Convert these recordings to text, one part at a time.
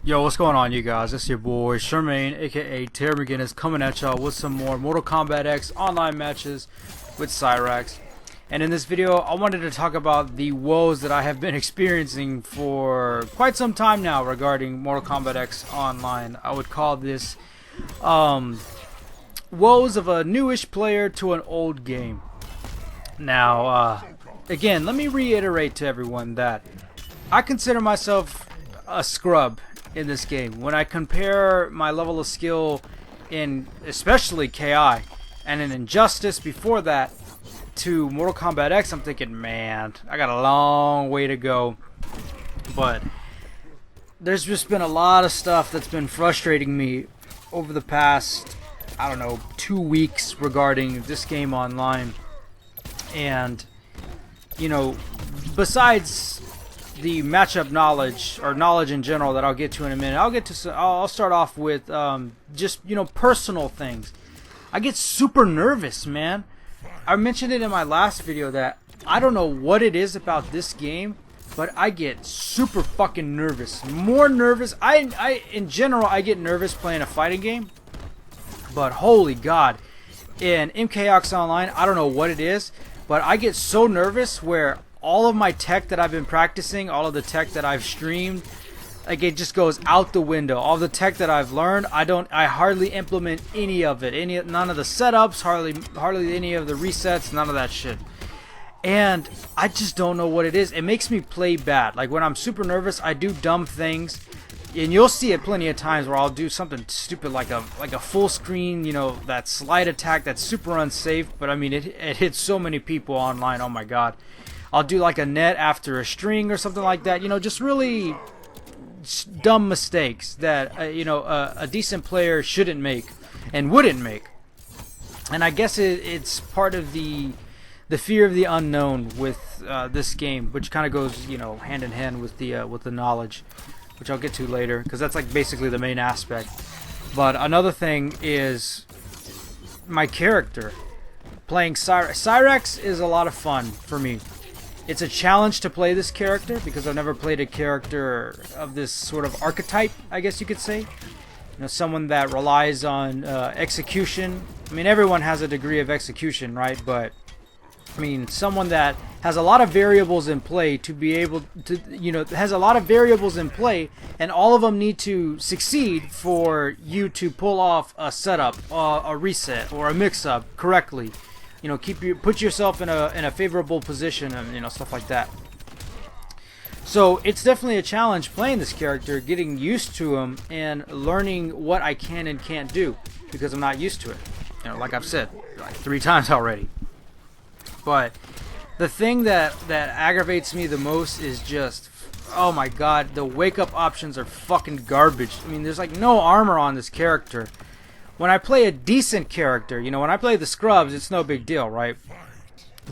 Yo, what's going on, you guys? It's your boy Shermaine, aka Terry McGinnis, coming at y'all with some more Mortal Kombat X online matches with Cyrax. And in this video, I wanted to talk about the woes that I have been experiencing for quite some time now regarding Mortal Kombat X online. I would call this woes of a newish player to an old game. Now, again, let me reiterate to everyone that I consider myself a scrub in this game. When I compare my level of skill in especially KI and in Injustice before that to Mortal Kombat X, I'm thinking, man, I got a long way to go. But there's just been a lot of stuff that's been frustrating me over the past, I don't know, 2 weeks regarding this game online. And, you know, besides the matchup knowledge or knowledge in general that I'll get to in a minute, I'll start off with just, you know, personal things. I get super nervous, man. I mentioned it in my last video that I don't know what it is about this game, but I get super fucking nervous. More nervous. In general, I get nervous playing a fighting game, but holy god, in MKX online, I don't know what it is, but I get so nervous where all of my tech that I've been practicing, all of the tech that I've streamed, like, it just goes out the window. All the tech that I've learned, I hardly implement any of it. None of the setups, hardly any of the resets, none of that shit. And I just don't know what it is. It makes me play bad. Like, when I'm super nervous, I do dumb things. And you'll see it plenty of times where I'll do something stupid like a full screen, you know, that slide attack that's super unsafe. But I mean, it hits so many people online. Oh my god. I'll do like a net after a string or something like that. You know, just really dumb mistakes that you know, a decent player shouldn't make and wouldn't make. And I guess it's part of the fear of the unknown with this game, which kind of goes, you know, hand in hand with the knowledge, which I'll get to later, because that's like basically the main aspect. But another thing is my character. Playing Cyrax is a lot of fun for me. It's a challenge to play this character because I've never played a character of this sort of archetype, I guess you could say. You know, someone that relies on execution. I mean, everyone has a degree of execution, right? But I mean, someone that has a lot of variables in play to be able to, you know, has a lot of variables in play, and all of them need to succeed for you to pull off a setup, a reset, or a mix-up correctly. You know, put yourself in a favorable position, and, you know, stuff like that. So it's definitely a challenge playing this character, getting used to him, and learning what I can and can't do because I'm not used to it. You know, like I've said like 3 times already. But the thing that aggravates me the most is just, oh my god, the wake up options are fucking garbage. I mean, there's like no armor on this character. When I play a decent character, you know, when I play the scrubs, it's no big deal, right?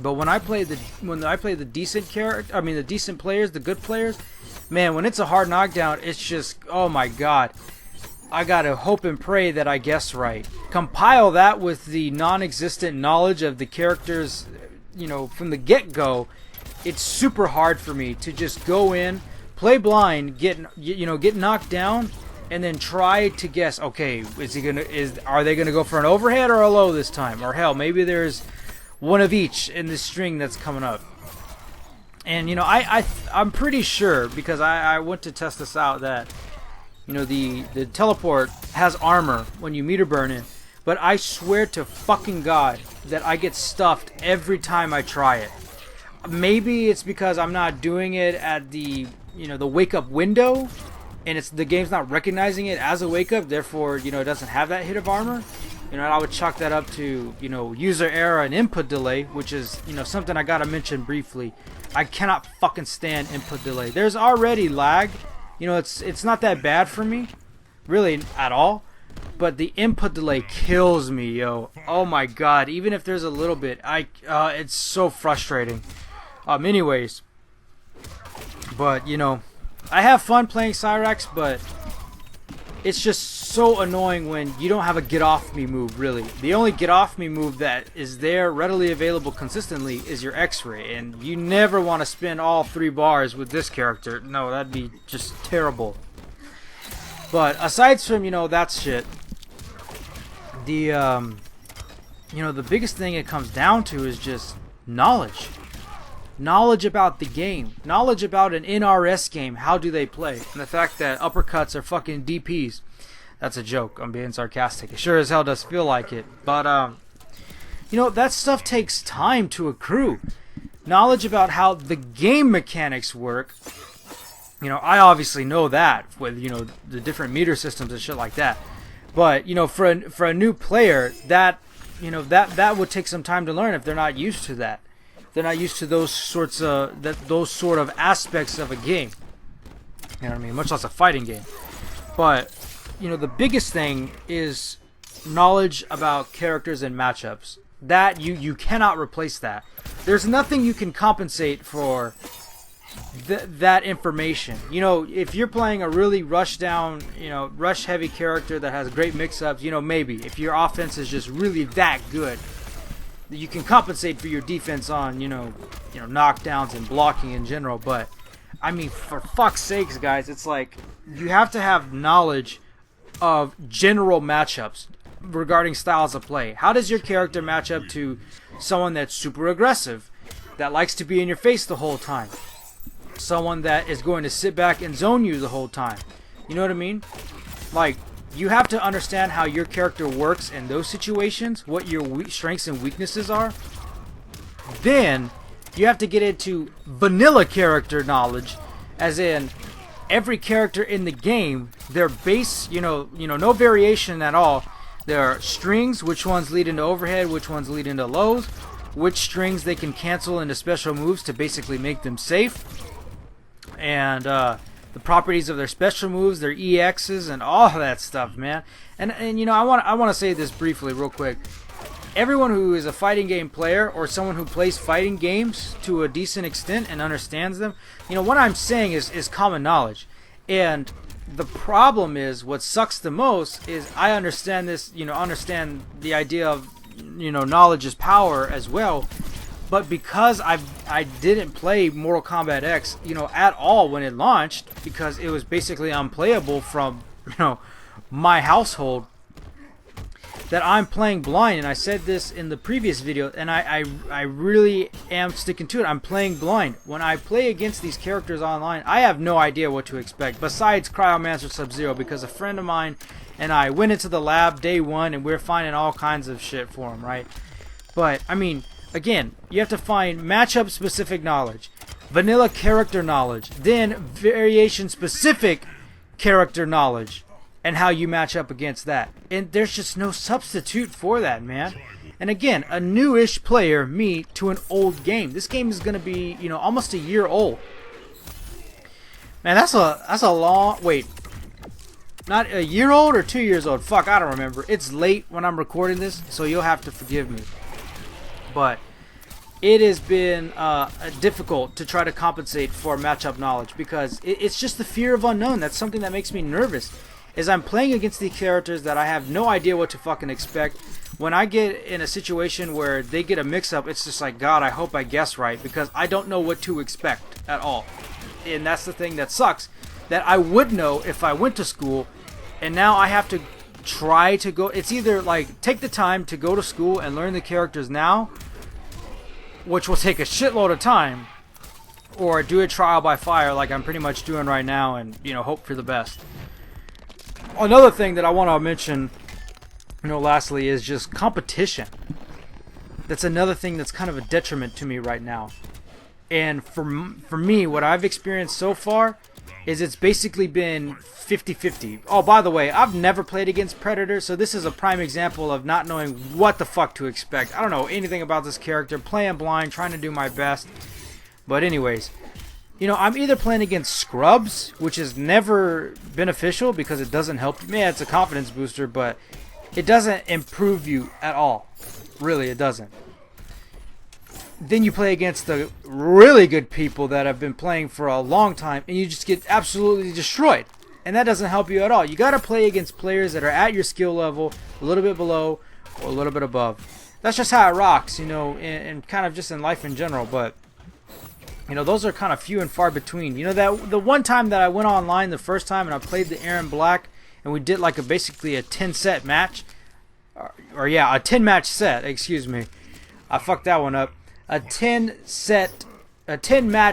But when I play the decent character, I mean the decent players, the good players, man, when it's a hard knockdown, it's just, oh my god. I gotta hope and pray that I guess right. Compile that with the non-existent knowledge of the characters, you know, from the get-go. It's super hard for me to just go in, play blind, get knocked down, and then try to guess, okay, are they gonna go for an overhead or a low this time? Or hell, maybe there's one of each in this string that's coming up. And you know, I'm pretty sure, because I went to test this out, that, you know, the teleport has armor when you meter burn it, but I swear to fucking god that I get stuffed every time I try it. Maybe it's because I'm not doing it at the, you know, the wake up window, and the game's not recognizing it as a wake up, therefore, you know, it doesn't have that hit of armor. You know, and I would chalk that up to, you know, user error and input delay, which is, you know, something I gotta mention briefly. I cannot fucking stand input delay. There's already lag. You know, it's not that bad for me, really, at all. But the input delay kills me, yo. Oh my god. Even if there's a little bit, it's so frustrating. Anyways, but you know, I have fun playing Cyrax, but it's just so annoying when you don't have a get off me move, really. The only get off me move that is there readily available consistently is your X-ray, and you never want to spend all 3 bars with this character. No, that'd be just terrible. But aside from, you know, that shit, the you know, the biggest thing it comes down to is just knowledge. Knowledge about the game. Knowledge about an NRS game. How do they play? And the fact that uppercuts are fucking DPs. That's a joke. I'm being sarcastic. It sure as hell does feel like it. But, you know, that stuff takes time to accrue. Knowledge about how the game mechanics work. You know, I obviously know that with, you know, the different meter systems and shit like that. But, you know, for a new player, that, you know, that would take some time to learn if they're not used to that. They're not used to those sorts of those sort of aspects of a game. You know what I mean? Much less a fighting game. But, you know, the biggest thing is knowledge about characters and matchups. That you cannot replace that. There's nothing you can compensate for that information. You know, if you're playing a really rush down, you know, rush heavy character that has great mix-ups, you know, maybe if your offense is just really that good, you can compensate for your defense on, you know, knockdowns and blocking in general. But I mean, for fuck's sakes, guys, it's like you have to have knowledge of general matchups regarding styles of play. How does your character match up to someone that's super aggressive, that likes to be in your face the whole time? Someone that is going to sit back and zone you the whole time. You know what I mean? Like, you have to understand how your character works in those situations, what your strengths and weaknesses are. Then you have to get into vanilla character knowledge, as in every character in the game, their base, you know, no variation at all. There are strings, which ones lead into overhead, which ones lead into lows, which strings they can cancel into special moves to basically make them safe, and the properties of their special moves, their EXs, and all that stuff, man. And you know, I want to say this briefly, real quick. Everyone who is a fighting game player or someone who plays fighting games to a decent extent and understands them, you know, what I'm saying is common knowledge. And the problem is, what sucks the most is I understand this, you know, understand the idea of, you know, knowledge is power as well. But because I didn't play Mortal Kombat X, you know, at all when it launched, because it was basically unplayable from, you know, my household, that I'm playing blind. And I said this in the previous video, and I really am sticking to it. I'm playing blind. When I play against these characters online, I have no idea what to expect, besides Cryomancer Sub-Zero, because a friend of mine and I went into the lab day one, and we're finding all kinds of shit for him, right? But, I mean, again, you have to find matchup-specific knowledge, vanilla character knowledge, then variation-specific character knowledge, and how you match up against that. And there's just no substitute for that, man. And again, a newish player, me, to an old game. This game is going to be, you know, almost a year old. Man, that's a long... Wait. Not a year old or 2 years old? Fuck, I don't remember. It's late when I'm recording this, so you'll have to forgive me. But it has been difficult to try to compensate for matchup knowledge, because it's just the fear of unknown. That's something that makes me nervous, is I'm playing against these characters that I have no idea what to fucking expect. When I get in a situation where they get a mix-up, it's just like, God, I hope I guess right, because I don't know what to expect at all. And that's the thing that sucks, that I would know if I went to school, and now I have to try to go. It's either like take the time to go to school and learn the characters now, which will take a shitload of time, or do a trial by fire like I'm pretty much doing right now, and, you know, hope for the best. Another thing that I want to mention, you know, lastly, is just competition. That's another thing that's kind of a detriment to me right now. And for me, what I've experienced so far is it's basically been 50-50. Oh, by the way, I've never played against Predator, so this is a prime example of not knowing what the fuck to expect. I don't know anything about this character, playing blind, trying to do my best. But anyways, you know, I'm either playing against scrubs, which is never beneficial because it doesn't help you. Yeah, it's a confidence booster, but it doesn't improve you at all. Really, it doesn't. Then you play against the really good people that have been playing for a long time, and you just get absolutely destroyed. And that doesn't help you at all. You got to play against players that are at your skill level, a little bit below, or a little bit above. That's just how it rocks, you know, and kind of just in life in general. But, you know, those are kind of few and far between. You know, that the one time that I went online the first time and I played the Aaron Black and we did like basically a 10 set match, or yeah, a 10 match set. Excuse me, I fucked that one up. A 10 match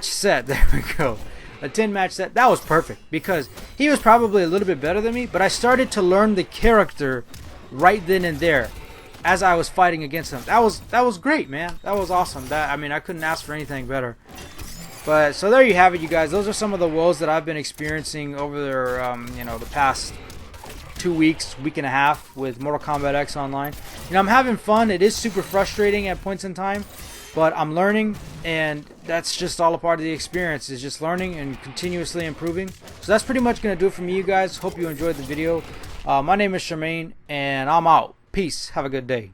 set. There we go. A 10 match set. That was perfect because he was probably a little bit better than me, but I started to learn the character right then and there as I was fighting against him. That was great, man. That was awesome. I mean, I couldn't ask for anything better. But so there you have it, you guys. Those are some of the woes that I've been experiencing over the past 2 weeks, week and a half with Mortal Kombat X Online. I'm having fun. It is super frustrating at points in time, but I'm learning, and that's just all a part of the experience, is just learning and continuously improving. So that's pretty much going to do it for me, you guys. Hope you enjoyed the video. My name is Charmaine, and I'm out. Peace. Have a good day.